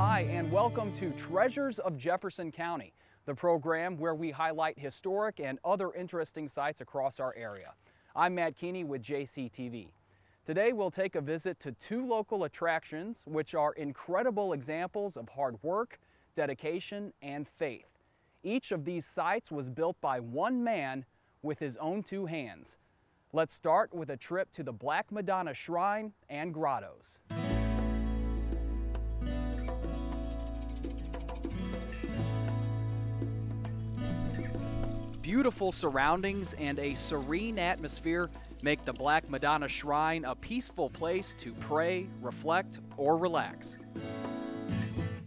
Hi, and welcome to Treasures of Jefferson County, the program where we highlight historic and other interesting sites across our area. I'm Matt Keeney with JCTV. Today we'll take a visit to two local attractions which are incredible examples of hard work, dedication, and faith. Each of these sites was built by one man with his own two hands. Let's start with a trip to the Black Madonna Shrine and Grottos. Beautiful surroundings and a serene atmosphere make the Black Madonna Shrine a peaceful place to pray, reflect, or relax.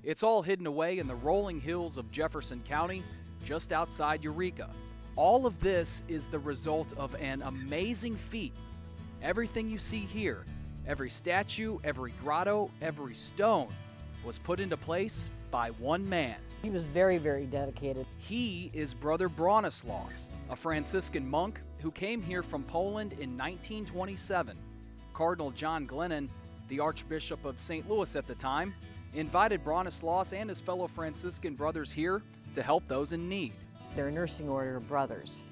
It's all hidden away in the rolling hills of Jefferson County, just outside Eureka. All of this is the result of an amazing feat. Everything you see here, every statue, every grotto, every stone, was put into place by one man. He was very, very dedicated. He is Brother Bronislaus, a Franciscan monk who came here from Poland in 1927. Cardinal John Glennon, the Archbishop of St. Louis at the time, invited Bronislaus and his fellow Franciscan brothers here to help those in need. They're a nursing order of brothers,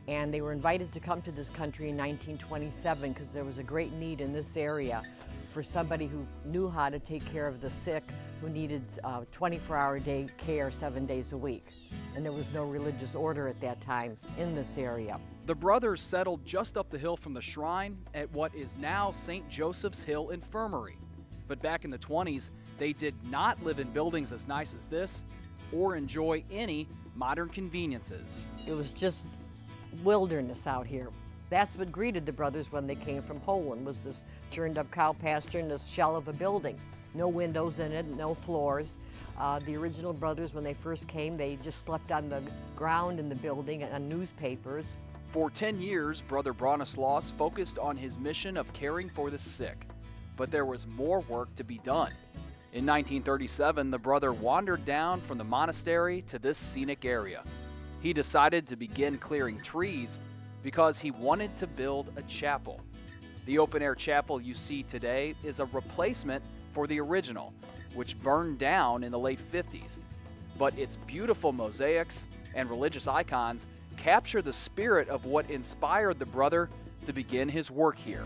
and they were invited to come to this country in 1927 because there was a great need in this area for somebody who knew how to take care of the sick, who needed 24-hour-a-day care 7 days a week. And there was no religious order at that time in this area. The brothers settled just up the hill from the shrine at what is now St. Joseph's Hill Infirmary. But back in the 20s, they did not live in buildings as nice as this or enjoy any modern conveniences. It was just wilderness out here. That's what greeted the brothers when they came from Poland, was this churned up cow pasture and this shell of a building. No windows in it, no floors. The original brothers, when they first came, they just slept on the ground in the building and on newspapers. For 10 years, Brother Bronislaus focused on his mission of caring for the sick. But there was more work to be done. In 1937, the brother wandered down from the monastery to this scenic area. He decided to begin clearing trees because he wanted to build a chapel. The open-air chapel you see today is a replacement for the original, which burned down in the late 50s. But its beautiful mosaics and religious icons capture the spirit of what inspired the brother to begin his work here.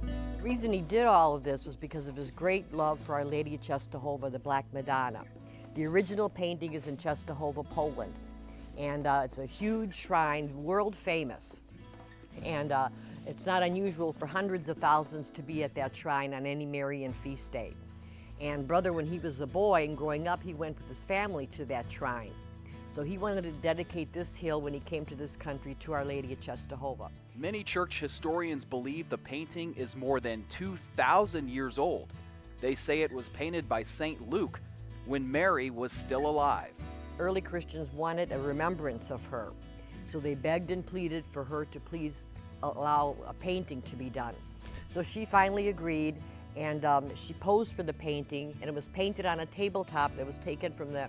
The reason he did all of this was because of his great love for Our Lady of Czestochowa, the Black Madonna. The original painting is in Czestochowa, Poland, and it's a huge shrine, world famous. And it's not unusual for hundreds of thousands to be at that shrine on any Marian feast day. And Brother, when he was a boy and growing up, he went with his family to that shrine. So he wanted to dedicate this hill when he came to this country to Our Lady of Czestochowa. Many church historians believe the painting is more than 2,000 years old. They say it was painted by St. Luke when Mary was still alive. Early Christians wanted a remembrance of her, so they begged and pleaded for her to please allow a painting to be done. So she finally agreed, and she posed for the painting, and it was painted on a tabletop that was taken from the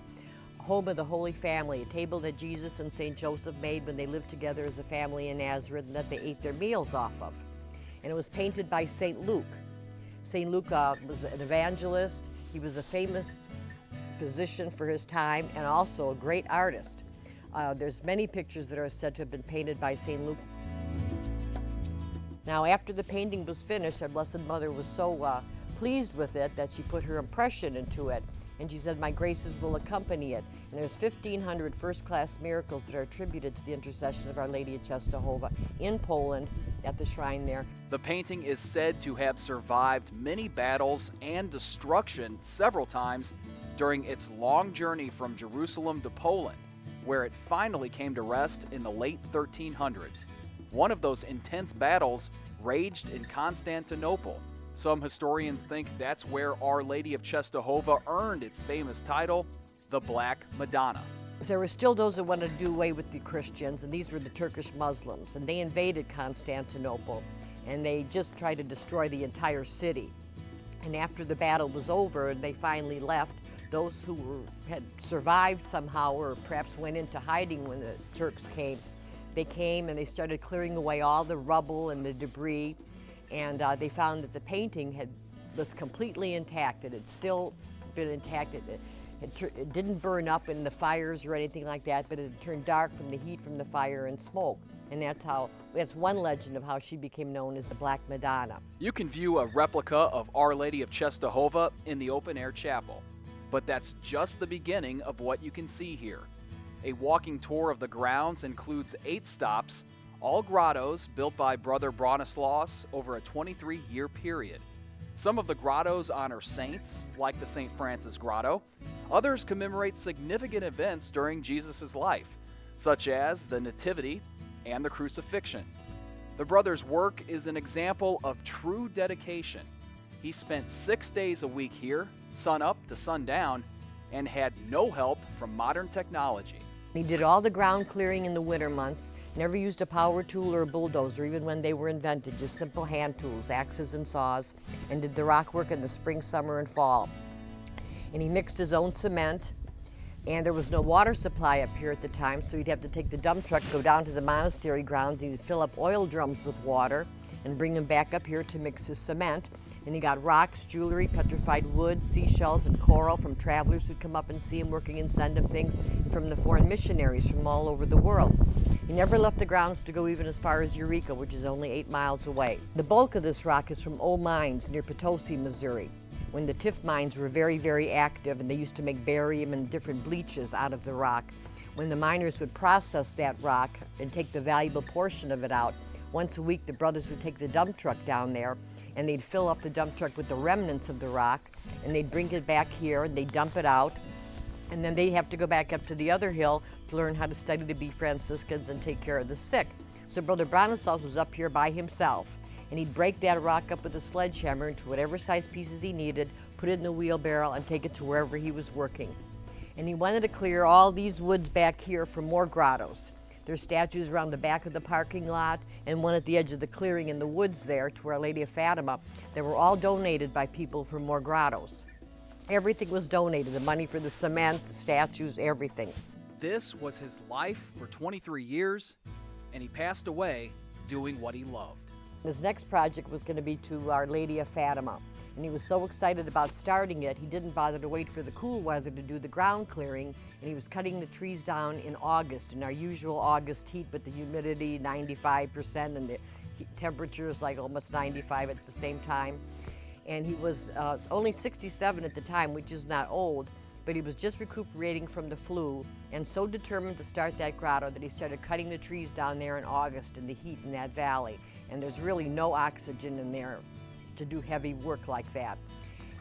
home of the Holy Family, a table that Jesus and St. Joseph made when they lived together as a family in Nazareth and that they ate their meals off of. And it was painted by St. Luke. St. Luke was an evangelist. He was a famous physician for his time and also a great artist. There's many pictures that are said to have been painted by St. Luke. Now, after the painting was finished, our Blessed Mother was so pleased with it that she put her impression into it. And she said, "My graces will accompany it." And there's 1,500 first-class miracles that are attributed to the intercession of Our Lady of Czestochowa in Poland at the shrine there. The painting is said to have survived many battles and destruction several times during its long journey from Jerusalem to Poland, where it finally came to rest in the late 1300s. One of those intense battles raged in Constantinople. Some historians think that's where Our Lady of Czestochowa earned its famous title, the Black Madonna. There were still those that wanted to do away with the Christians, and these were the Turkish Muslims, and they invaded Constantinople, and they just tried to destroy the entire city. And after the battle was over and they finally left, those who had survived somehow or perhaps went into hiding when the Turks came, they came and they started clearing away all the rubble and the debris, and they found that the painting had was completely intact. It had still been intact. It didn't burn up in the fires or anything like that, but it had turned dark from the heat from the fire and smoke. And that's one legend of how she became known as the Black Madonna. You can view a replica of Our Lady of Czestochowa in the open-air chapel. But that's just the beginning of what you can see here. A walking tour of the grounds includes 8 stops, all grottos built by Brother Bronislaus over a 23-year period. Some of the grottos honor saints, like the St. Francis Grotto. Others commemorate significant events during Jesus' life, such as the Nativity and the Crucifixion. The brother's work is an example of true dedication. He spent 6 days a week here, sun up to sundown, and had no help from modern technology. He did all the ground clearing in the winter months, never used a power tool or a bulldozer even when they were invented, just simple hand tools, axes and saws, and did the rock work in the spring, summer, and fall. And he mixed his own cement, and there was no water supply up here at the time, so he'd have to take the dump truck, go down to the monastery grounds, and he'd fill up oil drums with water and bring them back up here to mix his cement. And he got rocks, jewelry, petrified wood, seashells, and coral from travelers who'd come up and see him working and send him things, and from the foreign missionaries from all over the world. He never left the grounds to go even as far as Eureka, which is only 8 miles away. The bulk of this rock is from old mines near Potosi, Missouri, when the Tiff mines were very, very active, and they used to make barium and different bleaches out of the rock. When the miners would process that rock and take the valuable portion of it out, once a week the brothers would take the dump truck down there, and they'd fill up the dump truck with the remnants of the rock, and they'd bring it back here, and they'd dump it out, and then they'd have to go back up to the other hill to learn how to study to be Franciscans and take care of the sick. So Brother Bronislaus was up here by himself, and he'd break that rock up with a sledgehammer into whatever size pieces he needed, put it in the wheelbarrow, and take it to wherever he was working. And he wanted to clear all these woods back here for more grottos. There's statues around the back of the parking lot and one at the edge of the clearing in the woods there to Our Lady of Fatima. They were all donated by people for more grottos. Everything was donated, the money for the cement, the statues, everything. This was his life for 23 years, and he passed away doing what he loved. His next project was going to be to Our Lady of Fatima, and he was so excited about starting it, he didn't bother to wait for the cool weather to do the ground clearing, and he was cutting the trees down in August, in our usual August heat with the humidity 95% and the temperature is like almost 95 at the same time. And he was only 67 at the time, which is not old, but he was just recuperating from the flu and so determined to start that grotto that he started cutting the trees down there in August in the heat in that valley. And there's really no oxygen in there to do heavy work like that.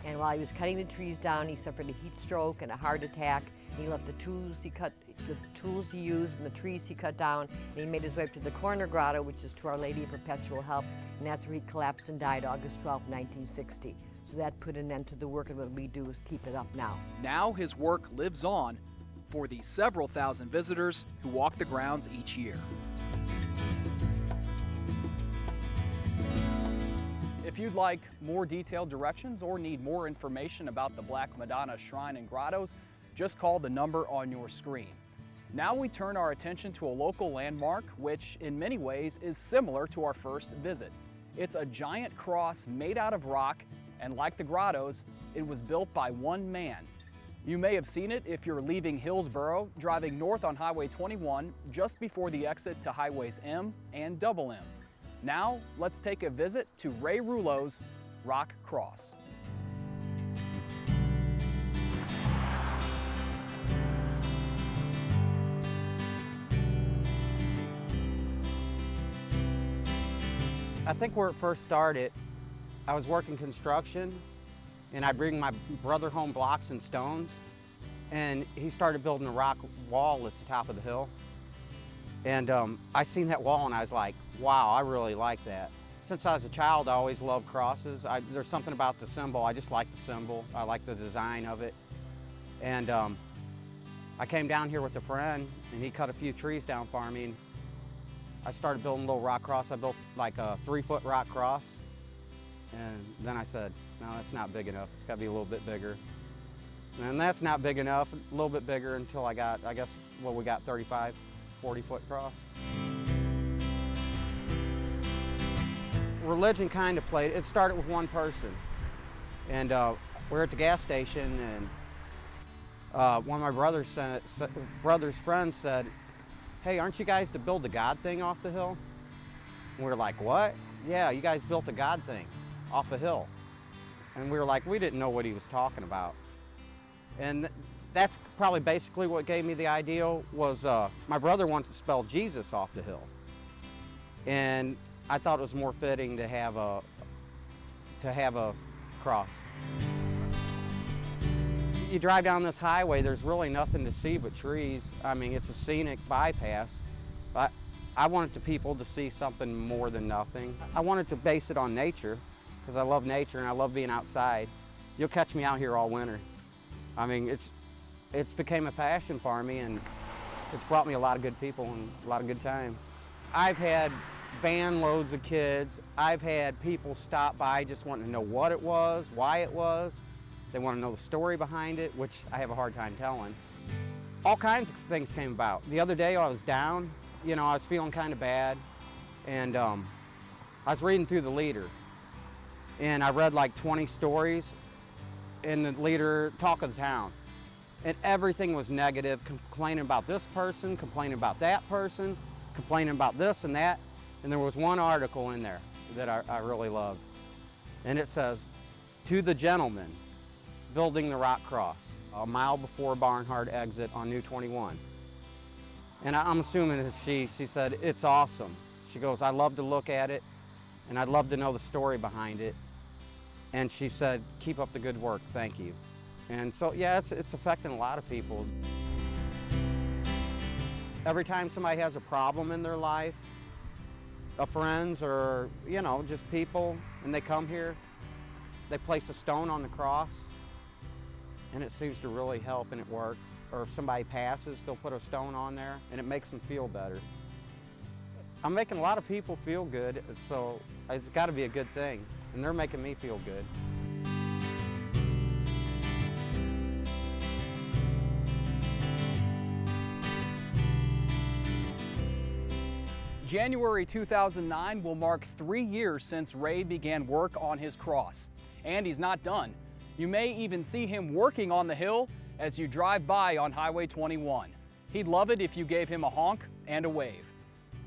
And while he was cutting the trees down, he suffered a heat stroke and a heart attack. He left the tools he used and the trees he cut down, and he made his way up to the corner grotto, which is to Our Lady of Perpetual Help, and that's where he collapsed and died August 12, 1960. So that put an end to the work, and what we do is keep it up now. Now his work lives on for the several thousand visitors who walk the grounds each year. If you'd like more detailed directions or need more information about the Black Madonna Shrine and Grottos, just call the number on your screen. Now we turn our attention to a local landmark, which in many ways is similar to our first visit. It's a giant cross made out of rock, and like the grottos, it was built by one man. You may have seen it if you're leaving Hillsboro, driving north on Highway 21, just before the exit to Highways M and Double M. Now, let's take a visit to Ray Rouleau's Rock Cross. I think where it first started, I was working construction, and I bring my brother home blocks and stones, and he started building a rock wall at the top of the hill. And I seen that wall and I was like, wow, I really like that. Since I was a child, I always loved crosses. There's something about the symbol, I just like the symbol. I like the design of it. And I came down here with a friend and he cut a few trees down for me. And I started building a little rock cross. I built like a 3-foot rock cross. And then I said, no, that's not big enough. It's gotta be a little bit bigger. And that's not big enough, a little bit bigger until I got, I guess, well, we got 35, 40-foot cross. Religion kind of played, it started with one person. And we're at the gas station, and one of my brother's friends said, "Hey, aren't you guys to build the God thing off the hill?" And we were like, "What?" "Yeah, you guys built a God thing off a hill." And we were like, we didn't know what he was talking about. And that's probably basically what gave me the idea was my brother wanted to spell Jesus off the hill. And I thought it was more fitting to have a cross. You drive down this highway, there's really nothing to see but trees. I mean, it's a scenic bypass, but I wanted the people to see something more than nothing. I wanted to base it on nature, because I love nature and I love being outside. You'll catch me out here all winter. I mean, it's became a passion for me, and it's brought me a lot of good people and a lot of good times. I've had van loads of kids. I've had people stop by just wanting to know what it was, why it was. They want to know the story behind it, which I have a hard time telling. All kinds of things came about. The other day I was down, you know, I was feeling kind of bad, and I was reading through the leader, and I read like 20 stories in the leader, talk of the town. And everything was negative, complaining about this person, complaining about that person, complaining about this and that. And there was one article in there that I really loved. And it says, "To the gentleman building the rock cross, a mile before Barnhart exit on New 21. And I'm assuming it's she said, "It's awesome." She goes, "I love to look at it, and I'd love to know the story behind it." And she said, "Keep up the good work, thank you." And so, yeah, it's affecting a lot of people. Every time somebody has a problem in their life, friends or, you know, just people, and they come here, they place a stone on the cross, and it seems to really help, and it works. Or if somebody passes, they'll put a stone on there, and it makes them feel better. I'm making a lot of people feel good, so it's got to be a good thing, and they're making me feel good. January 2009 will mark 3 years since Ray began work on his cross. And he's not done. You may even see him working on the hill as you drive by on Highway 21. He'd love it if you gave him a honk and a wave.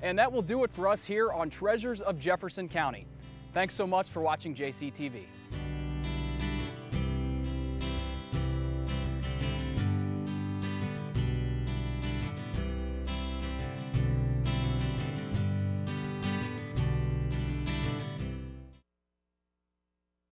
And that will do it for us here on Treasures of Jefferson County. Thanks so much for watching JCTV.